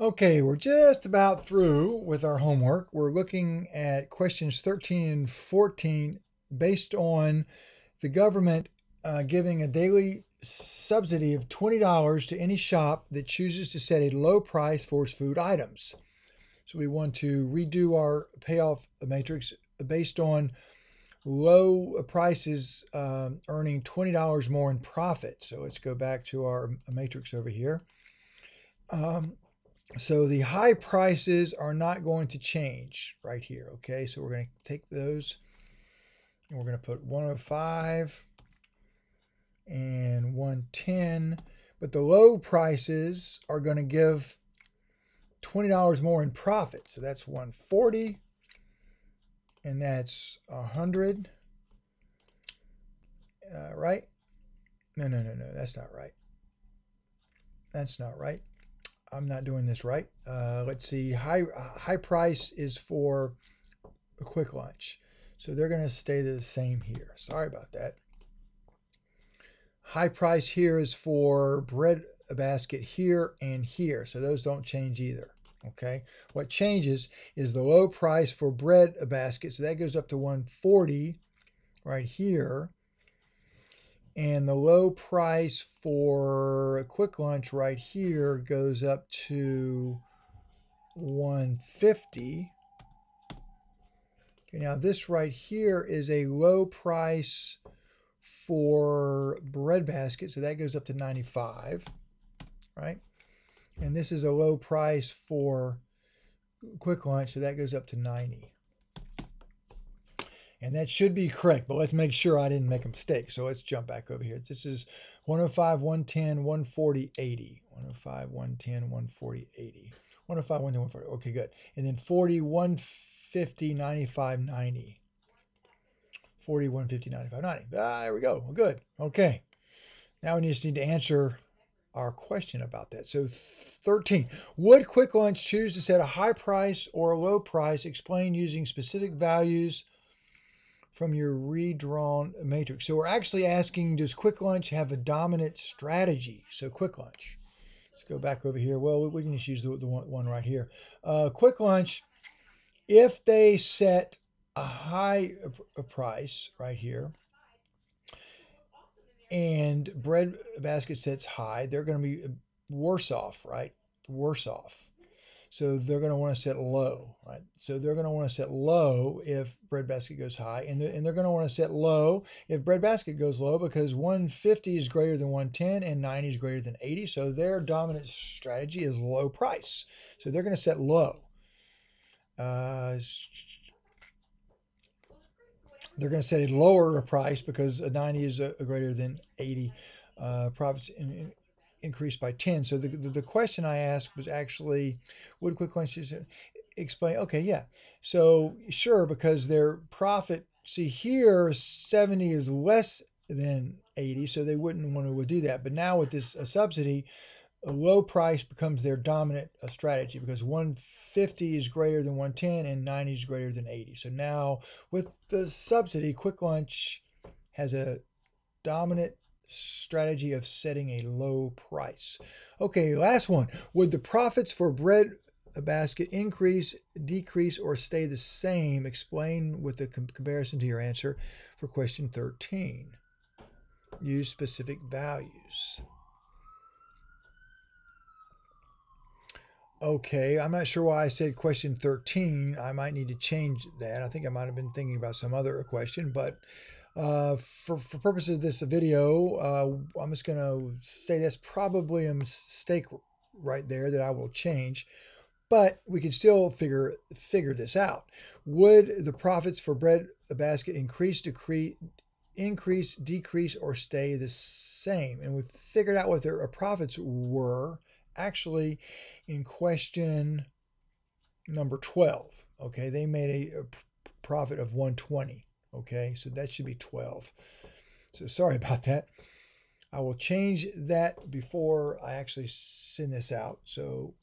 Okay, we're just about through with our homework. We're looking at questions 13 and 14 based on the government giving a daily subsidy of $20 to any shop that chooses to set a low price for its food items. So we want to redo our payoff matrix based on low prices earning $20 more in profit. So let's go back to our matrix over here. So the high prices are not going to change right here. Okay, so we're going to take those and we're going to put 105 and 110. But the low prices are going to give $20 more in profit. So that's 140 and that's 100. Right? No, that's not right. That's not right. I'm not doing this right. Let's see. High price is for a quick lunch. So they're going to stay the same here. Sorry about that. High price here is for bread basket here and here. So those don't change either. Okay. What changes is the low price for bread basket. So that goes up to 140 right here. And the low price for a quick lunch right here goes up to 150. Okay, now this right here is a low price for bread basket, so that goes up to 95, right? And this is a low price for quick lunch, so that goes up to 90. And that should be correct, but let's make sure I didn't make a mistake. So let's jump back over here. This is 105, 110, 140, 80. 105, 110, 140, 80. 105, 110, 140. Okay, good. And then 40, 150, 95, 90. 40, 150, 95, 90. There we go. Good. Okay. Now we just need to answer our question about that. So 13, would Quick Lunch choose to set a high price or a low price? Explain using specific values from your redrawn matrix. So we're actually asking, does Quick Lunch have a dominant strategy? So Quick Lunch. Let's go back over here. Well, we can just use the one right here. Quick Lunch, if they set a high price right here, and bread basket sets high, they're going to be worse off, right? Worse off. So they're going to want to set low, right? So they're going to want to set low if bread basket goes high, and they're going to want to set low if bread basket goes low, because 150 is greater than 110 and 90 is greater than 80. So their dominant strategy is low price. So they're going to set low. They're going to set a lower price because a 90 is greater than 80. Profits increased by 10. So the question I asked was actually, would Quick Lunch explain? Okay, yeah. So sure, because their profit, see here, 70 is less than 80, so they wouldn't want to do that. But now with this subsidy, a low price becomes their dominant strategy because 150 is greater than 110 and 90 is greater than 80. So now with the subsidy, Quick Lunch has a dominant strategy of setting a low price. Okay, last one. Would the profits for bread basket increase, decrease, or stay the same? Explain with the comparison to your answer for question 13. Use specific values. Okay, I'm not sure why I said question 13. I might need to change that. I think I might have been thinking about some other question, but for purposes of this video, I'm just going to say that's probably a mistake right there that I will change, but we can still figure this out. Would the profits for bread basket increase, decrease, or stay the same? And we figured out what their profits were actually in question number 12. Okay, they made a profit of 120. Okay, so that should be 12. So sorry about that. I will change that before I actually send this out. So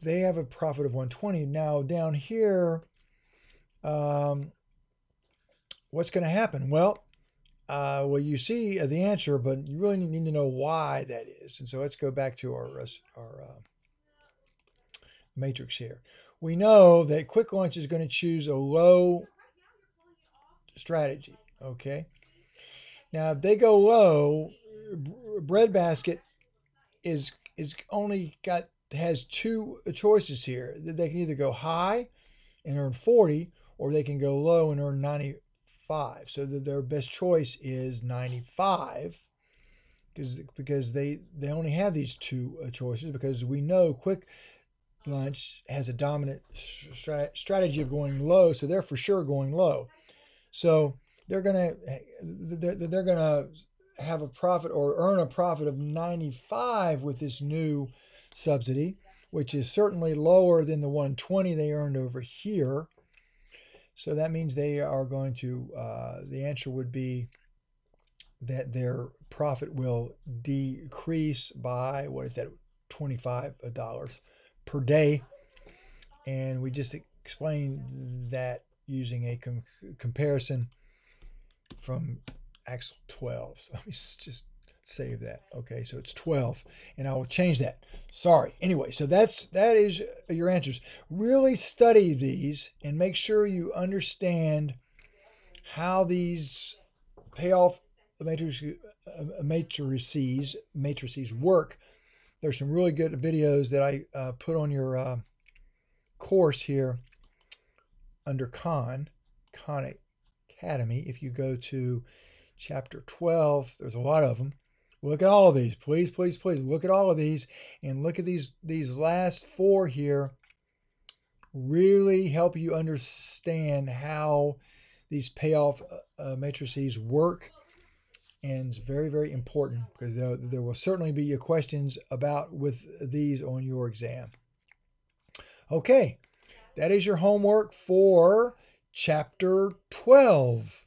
they have a profit of 120. Now down here, what's going to happen? Well, you see the answer, but you really need to know why that is. And so let's go back to our matrix here. We know that Quick Lunch is going to choose a low strategy. Okay. Now, if they go low, Breadbasket is only has two choices here. They can either go high and earn 40, or they can go low and earn 95. So their best choice is 95 because they only have these two choices, because we know Quick Lunch has a dominant strategy of going low, so they're for sure going low. So they're gonna have a profit or earn a profit of 95 with this new subsidy, which is certainly lower than the 120 they earned over here. So that means they are going to, the answer would be that their profit will decrease by, what is that, $25 per day. And we just explained that using a comparison from Axle 12. So let me just save that. Okay, so it's 12, and I will change that. Sorry. Anyway, so that is your answers. Really study these and make sure you understand how these payoff matrices work. There's some really good videos that I put on your course here under Khan Academy. If you go to chapter 12, there's a lot of them. Look at all of these. Please, please, please look at all of these, and look at these last four here. Really help you understand how these payoff matrices work. And it's very, very important, because there will certainly be questions about with these on your exam. Okay, that is your homework for chapter 12.